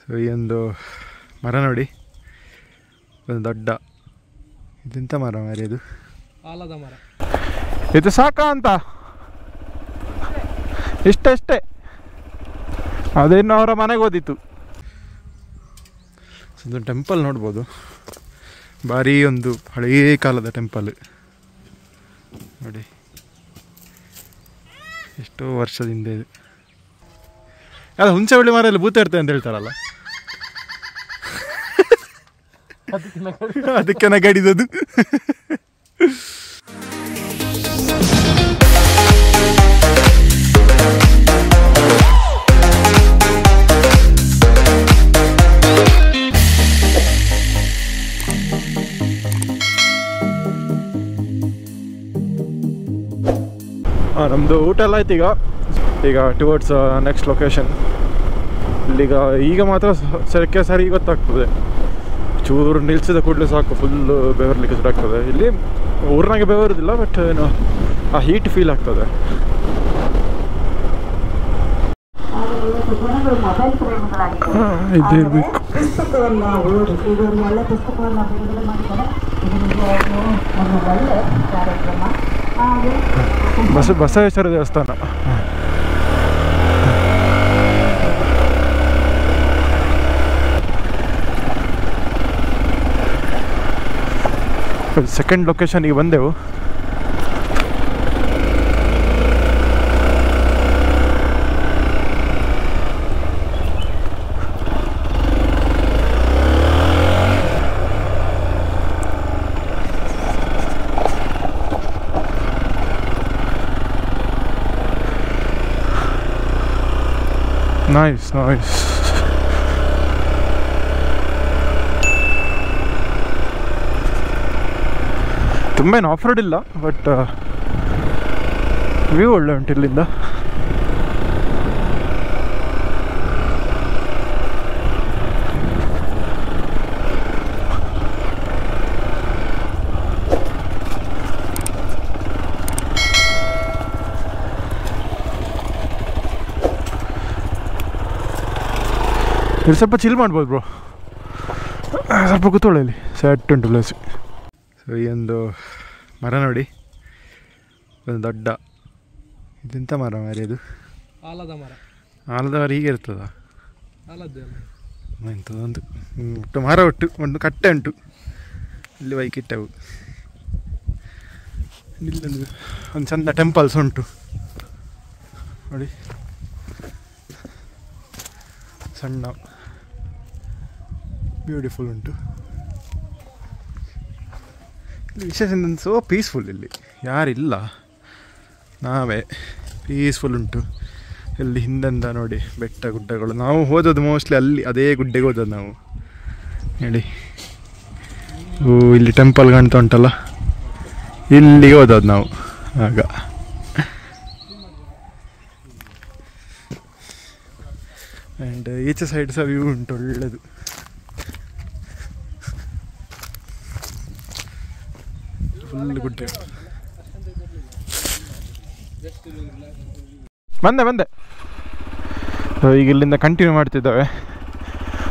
So ಈ ಒಂದು ಮರ ನೋಡಿ, ಒಂದು ದೊಡ್ಡ ಇದೆಂಥ ಮರ ಮಾರಿ, ಇದು ಆಲದ ಮರ. ಇದು ಸಾಕ ಅಂತ ಇಷ್ಟೇ, ಅದೇನು ಅವರ ಮನೆಗೆ ಓದಿತ್ತು. ಒಂದು ಟೆಂಪಲ್ ನೋಡ್ಬೋದು, ಭಾರಿ ಒಂದು ಹಳೇ ಕಾಲದ ಟೆಂಪಲ್ ನೋಡಿ, ಎಷ್ಟೋ ವರ್ಷದಿಂದ ಇದು. ಅದು ಹುಣಸೆ ಬಳ್ಳಿ ಮರ ಭೂತ ಇರ್ತದೆ ಅಂತ ಹೇಳ್ತಾರಲ್ಲ, ಅದಕ್ಕೆ ನಗಡಿದದು. ನಮ್ಮದು ಊಟ ಎಲ್ಲ ಆಯ್ತು. ಈಗ ಟುವರ್ಡ್ಸ್ ನೆಕ್ಸ್ಟ್ ಲೊಕೇಶನ್. ಇಲ್ಲಿಗ ಈಗ ಮಾತ್ರ ಸರಿ ಗೊತ್ತಾಗ್ತದೆ, ಚೂರು ನಿಲ್ಸಿದ ಕೂಡಲೇ ಸಾಕು, ಫುಲ್ಲು ಬೆವರ್ಲಿಕ್ಕೆ ಶುರು ಆಗ್ತದೆ. ಇಲ್ಲಿ ಊರಿನಾಗೆ ಬೆವರುದಿಲ್ಲ, ಬಟ್ ಏನು ಆ ಹೀಟ್ ಫೀಲ್ ಆಗ್ತದೆ. ಇದೇ ಇರಬೇಕು. ಬಸವೇಶ್ವರ ದೇವಸ್ಥಾನ. ಸೆಕೆಂಡ್ ಲೊಕೇಶನ್ಗೆ ಬಂದೆವು. ನೈಸ್. ತುಂಬ ಏನು ಆಫ್ ರೋಡ್ ಇಲ್ಲ, ಬಟ್ ವ್ಯೂ ಒಳ್ಳೆ ಉಂಟು ಇಲ್ಲಿಂದ. ಇಲ್ಲಿ ಸ್ವಲ್ಪ ಚಿಲ್ ಮಾಡ್ಬೋದು ಬ್ರೋ, ಸ್ವಲ್ಪ ಕೂತ್ಕೊಳ್ಳಿ, ಇಲ್ಲಿ ಸೆಟ್ ಉಂಟು ಪ್ಲೇಸ್. ಸೊ ಈ ಒಂದು ಮರ ನೋಡಿ, ಒಂದು ದೊಡ್ಡ ಇದೆಂಥ ಮರ ಮಾರಿ, ಅದು ಆಲದ ಮರ. ಆಲದ ಮರ ಹೀಗೆ ಇರ್ತದ? ಎಂಥದೊಂದು ಒಟ್ಟು ಮರ, ಒಂದು ಕಟ್ಟೆ ಉಂಟು, ಇಲ್ಲಿ ಬೈಕ್ ಇಟ್ಟವು. ಇಲ್ಲೊಂದು ಚಂದ ಟೆಂಪಲ್ಸ್ ಉಂಟು ನೋಡಿ, ಸಣ್ಣ ಬ್ಯೂಟಿಫುಲ್ ಉಂಟು. ಇಲ್ಲಿ ವಿಶೇಷ ಸೋ ಪೀಸ್ಫುಲ್, ಇಲ್ಲಿ ಯಾರಿಲ್ಲ, ನಾವೇ ಪೀಸ್ಫುಲ್ ಉಂಟು. ಇಲ್ಲಿ ಹಿಂದಿಂದ ನೋಡಿ ಬೆಟ್ಟ ಗುಡ್ಡಗಳು. ನಾವು ಹೋದದ್ದು ಮೋಸ್ಟ್ಲಿ ಅಲ್ಲಿ ಅದೇ ಗುಡ್ಡೆಗೆ ಹೋದದ್ದು ನಾವು ಹೇಳಿ. ಇಲ್ಲಿ ಟೆಂಪಲ್ ಕಾಣ್ತಾ ಉಂಟಲ್ಲ, ಇಲ್ಲಿಗೆ ಹೋದದ್ದು ನಾವು ಆಗ. ಆ್ಯಂಡ್ ಈಚೆ ಸೈಡ್ ಸಹ ವ್ಯೂ ಉಂಟು ಒಳ್ಳೆಯದು. ಫುಲ್ ಗುಡ್ಡೆ. ಬಂದೆ. ಈಗ ಇಲ್ಲಿಂದ ಕಂಟಿನ್ಯೂ ಮಾಡ್ತಿದ್ದಾವೆ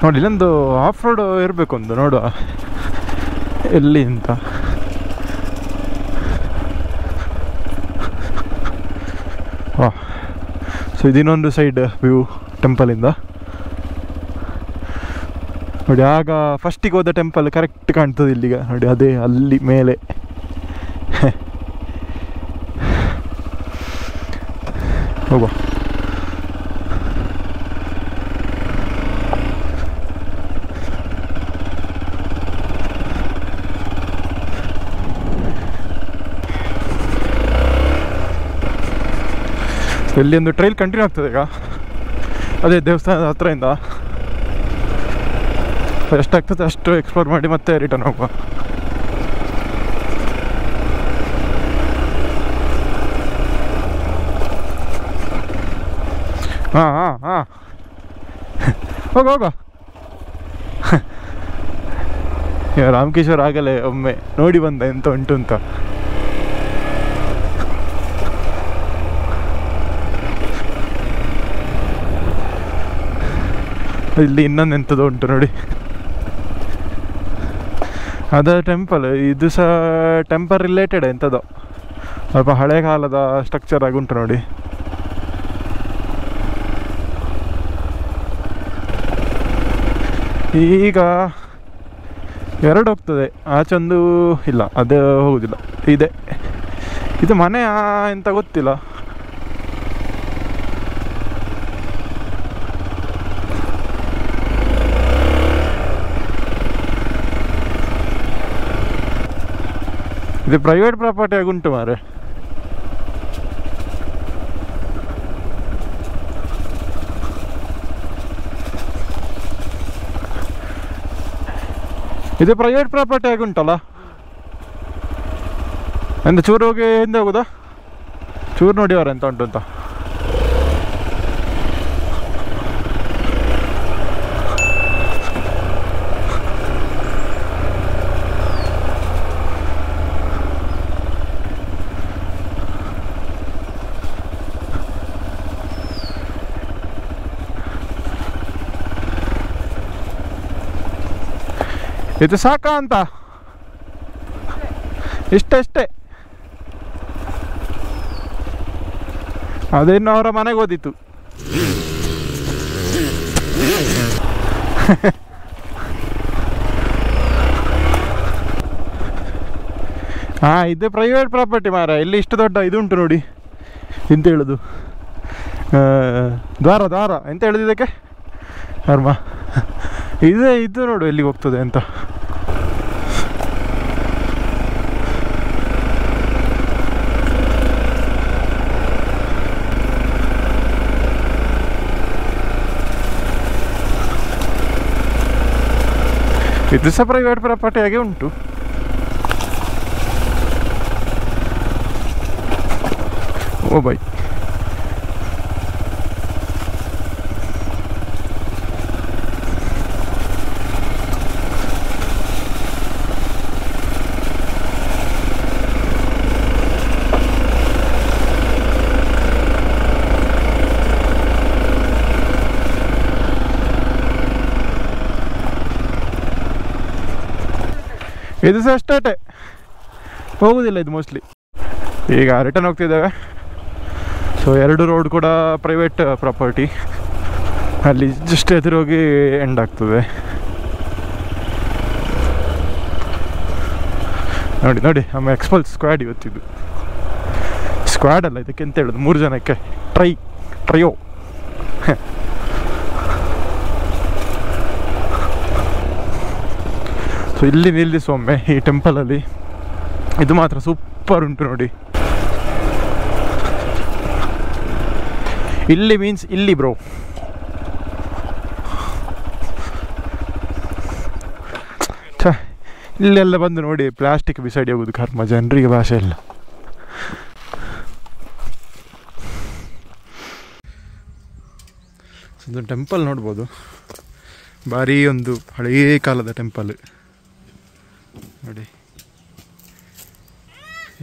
ನೋಡಿ. ಇಲ್ಲೊಂದು ಆಫ್ ರೋಡ್ ಇರಬೇಕು, ಒಂದು ನೋಡುವ ಎಲ್ಲಿ ಅಂತ. ಸೊ ಇದಿನ್ನೊಂದು ಸೈಡ್ ವ್ಯೂ ಟೆಂಪಲಿಂದ ನೋಡಿ. ಆಗ ಫಸ್ಟಿಗೆ ಹೋದ ಟೆಂಪಲ್ ಕರೆಕ್ಟ್ ಕಾಣ್ತದೆ ಇಲ್ಲಿಗ ನೋಡಿ, ಅದೇ ಅಲ್ಲಿ ಮೇಲೆ. ಹೋಗುವ. ಇಲ್ಲಿ ಒಂದು ಟ್ರೈಲ್ ಕಂಟಿನ್ಯೂ ಆಗ್ತದೆ ಈಗ, ಅದೇ ದೇವಸ್ಥಾನದ ಹತ್ರದಿಂದ. ಎಷ್ಟಾಗ್ತದೆ ಅಷ್ಟು ಎಕ್ಸ್ಪ್ಲೋರ್ ಮಾಡಿ ಮತ್ತೆ ರಿಟರ್ನ್ ಹೋಗುವ. ಹಾಂ ಹೋಗ. ರಾಮಕೇಶ್ವರ ಆಗಲೇ ಒಮ್ಮೆ ನೋಡಿ ಬಂದ ಎಂತ ಉಂಟು ಅಂತ. ಇಲ್ಲಿ ಇನ್ನೊಂದು ಎಂಥದ್ದು ಉಂಟು ನೋಡಿ, ಅದು ಟೆಂಪಲ್. ಇದು ಸಹ ಟೆಂಪಲ್ ರಿಲೇಟೆಡ್ ಎಂಥದ್ದು, ಸ್ವಲ್ಪ ಹಳೆ ಕಾಲದ ಸ್ಟ್ರಕ್ಚರ್ ಆಗಿ ಉಂಟು ನೋಡಿ. ಈಗ ಎರಡು ಹೋಗ್ತದೆ, ಆಚೊಂದು ಇಲ್ಲ, ಅದು ಹೋಗುದಿಲ್ಲ. ಇದೆ ಇದು ಮನೆ ಎಂತ ಗೊತ್ತಿಲ್ಲ. ಇದು ಪ್ರೈವೇಟ್ ಪ್ರಾಪರ್ಟಿ ಆಗಿ ಉಂಟು ಮಾರೆ. ಇದು ಪ್ರೈವೇಟ್ ಪ್ರಾಪರ್ಟಿ ಆಗಿ ಉಂಟಲ್ಲ. ಎಂತ ಚೂರು ಹೋಗಿ ಹಿಂದೆ ಹೋಗುದಾ, ಚೂರು ನೋಡಿ ಅವ್ರ ಎಂತ ಉಂಟು ಅಂತ. ಇದು ಸಾಕಾ ಅಂತ, ಇಷ್ಟೇ. ಅದೇನು ಅವರ ಮನೆಗೆ ಓದಿತ್ತು. ಹಾಂ, ಇದು ಪ್ರೈವೇಟ್ ಪ್ರಾಪರ್ಟಿ ಮಾರ. ಇಲ್ಲಿ ಇಷ್ಟು ದೊಡ್ಡ ಇದು ಉಂಟು ನೋಡಿ, ಎಂತ ಹೇಳೋದು, ದ್ವಾರ ಎಂತ ಹೇಳೋದು ಇದಕ್ಕೆ, ಧರ್ಮ. ಇದು ನೋಡು ಎಲ್ಲಿಗೆ ಹೋಗ್ತದೆ ಅಂತ. ಇದು ಸಹ ಪ್ರೈವೇಟ್ ಪ್ರಾಪರ್ಟಿ ಆಗಿ ಉಂಟು. ಓ ಬೈ, ಇದು ಸಹ ಅಷ್ಟೇ, ಹೋಗುವುದಿಲ್ಲ ಇದು ಮೋಸ್ಟ್ಲಿ. ಈಗ ರಿಟರ್ನ್ ಹೋಗ್ತಿದ್ದೇವೆ. ಸೊ 2 ರೋಡ್ ಕೂಡ ಪ್ರೈವೇಟ್ ಪ್ರಾಪರ್ಟಿ. ಅಲ್ಲಿ ಜಸ್ಟ್ ಎದುರೋಗಿ ಎಂಡ್ ಆಗ್ತದೆ ನೋಡಿ. ನಮ್ಮ ಎಕ್ಸ್ಪಲ್ಸ್ ಸ್ಕ್ವಾಡ್ ಇವತ್ತಿದ್ದು. ಸ್ಕ್ವಾಡ್ ಅಲ್ಲ, ಇದಕ್ಕೆ ಎಂತ ಹೇಳೋದು, 3 ಜನಕ್ಕೆ ಟ್ರಯೋ. ಸೊ ಇಲ್ಲಿ ನಿಲ್ಲಿಸೊಮ್ಮೆ ಈ ಟೆಂಪಲಲ್ಲಿ. ಇದು ಮಾತ್ರ ಸೂಪರ್ ಉಂಟು ನೋಡಿ. ಇಲ್ಲಿ ಮೀನ್ಸ್ ಇಲ್ಲಿ ಬ್ರೋ. ಇಲ್ಲೆಲ್ಲ ಬಂದು ನೋಡಿ ಪ್ಲಾಸ್ಟಿಕ್ ಬಿಸಾಡಿ ಹೋಗೋದು ಕರ್ಮ, ಜನರಿಗೆ ಭಾಷೆ ಇಲ್ಲ. ಒಂದು ಟೆಂಪಲ್ ನೋಡ್ಬೋದು, ಭಾರಿ ಒಂದು ಹಳೇ ಕಾಲದ ಟೆಂಪಲ್ ನೋಡಿ,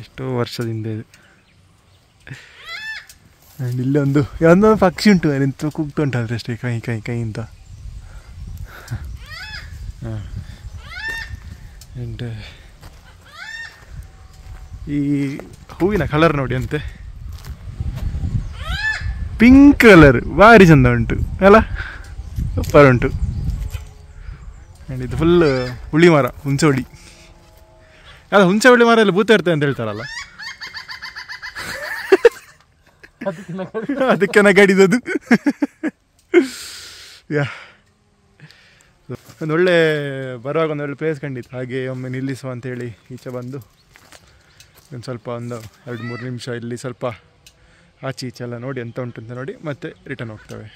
ಎಷ್ಟೋ ವರ್ಷದಿಂದ ಇದು. ಆ್ಯಂಡ್ ಇಲ್ಲೊಂದು ಯಾವುದೋ ಪಕ್ಷಿ ಉಂಟು, ನಿಂತು ಕೂಗ್ತಾ ಉಂಟಾದ್ರೆ ಅಷ್ಟೇ, ಕೈ ಅಂತ. ಹಾಂ, ಆ್ಯಂಡ್ ಈ ಹೂವಿನ ಕಲರ್ ನೋಡಿ ಅಂತೆ, ಪಿಂಕ್ ಕಲರ್, ಭಾರಿ ಚಂದ ಉಂಟು ಅಲ್ಲ, ಸೂಪರ್ ಉಂಟು. ಆ್ಯಂಡ್ ಇದು ಫುಲ್ ಹುಳಿ ಮರ, ಹುಣಸೆ ಹುಳಿ. ಅಲ್ಲ, ಹುಣಸೆ ಹುಳಿ ಮರ ಎಲ್ಲ ಭೂತ ಇರ್ತದೆ ಅಂತ ಹೇಳ್ತಾರಲ್ಲ, ಅದಕ್ಕೆ ನಗಡಿದದು. ಒಂದೊಳ್ಳೆ ಬರುವಾಗ ಒಂದೊಳ್ಳೆ ಪ್ಲೇಸ್ ಕಂಡಿತ್ತು, ಹಾಗೆ ಒಮ್ಮೆ ನಿಲ್ಲಿಸುವ ಅಂತೇಳಿ ಈಚೆ ಬಂದು ಒಂದು ಸ್ವಲ್ಪ 2-3 ನಿಮಿಷ ಇಲ್ಲಿ ಸ್ವಲ್ಪ ಆಚೆ ಈಚೆ ಎಲ್ಲ ನೋಡಿ ಎಂತ ಉಂಟು ಅಂತ ನೋಡಿ ಮತ್ತೆ ರಿಟರ್ನ್ ಹೋಗ್ತೇವೆ.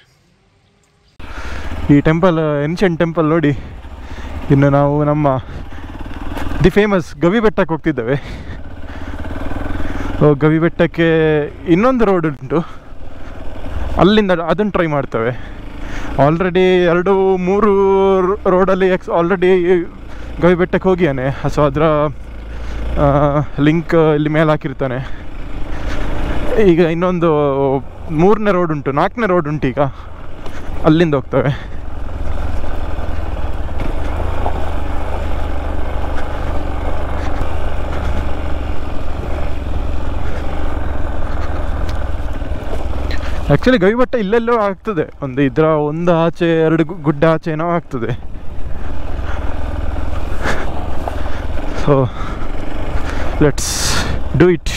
ಈ ಟೆಂಪಲ್ ಏನ್ಷಿಯಂಟ್ ಟೆಂಪಲ್ ನೋಡಿ. ಇನ್ನು ನಾವು ನಮ್ಮ ದಿ ಫೇಮಸ್ ಗವಿ ಬೆಟ್ಟಕ್ಕೆ ಹೋಗ್ತಿದ್ದೇವೆ. ಗವಿ ಬೆಟ್ಟಕ್ಕೆ ಇನ್ನೊಂದು ರೋಡ್ ಉಂಟು, ಅಲ್ಲಿಂದ ಅದನ್ನು ಟ್ರೈ ಮಾಡ್ತೇವೆ. ಆಲ್ರೆಡಿ 2-3 ರೋಡಲ್ಲಿ ಆಲ್ರೆಡಿ ಗವಿ ಬೆಟ್ಟಕ್ಕೆ ಹೋಗಿಯಾನೆ. ಸೊ ಅದರ ಲಿಂಕ್ ಇಲ್ಲಿ ಮೇಲೆ ಹಾಕಿರ್ತಾನೆ. ಈಗ ಇನ್ನೊಂದು 3ನೇ ರೋಡ್ ಉಂಟು, 4ನೇ ರೋಡ್ ಉಂಟು, ಈಗ ಅಲ್ಲಿಂದ ಹೋಗ್ತೇವೆ. ಆ್ಯಕ್ಚುಲಿ ಗವಿಮಠ ಇಲ್ಲೆಲ್ಲೋ ಆಗ್ತದೆ, ಒಂದು ಆಚೆ 2 ಗುಡ್ಡ ಆಚೆನೋ ಆಗ್ತದೆ. So let's do it.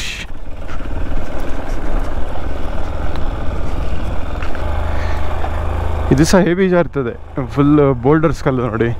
ಇದು ಸಹ ಹೆವಿ ಜಾರ್ತದೆ, ಫುಲ್ ಬೋಲ್ಡರ್ಸ್ ಕಲ್ಲು ನೋಡಿ.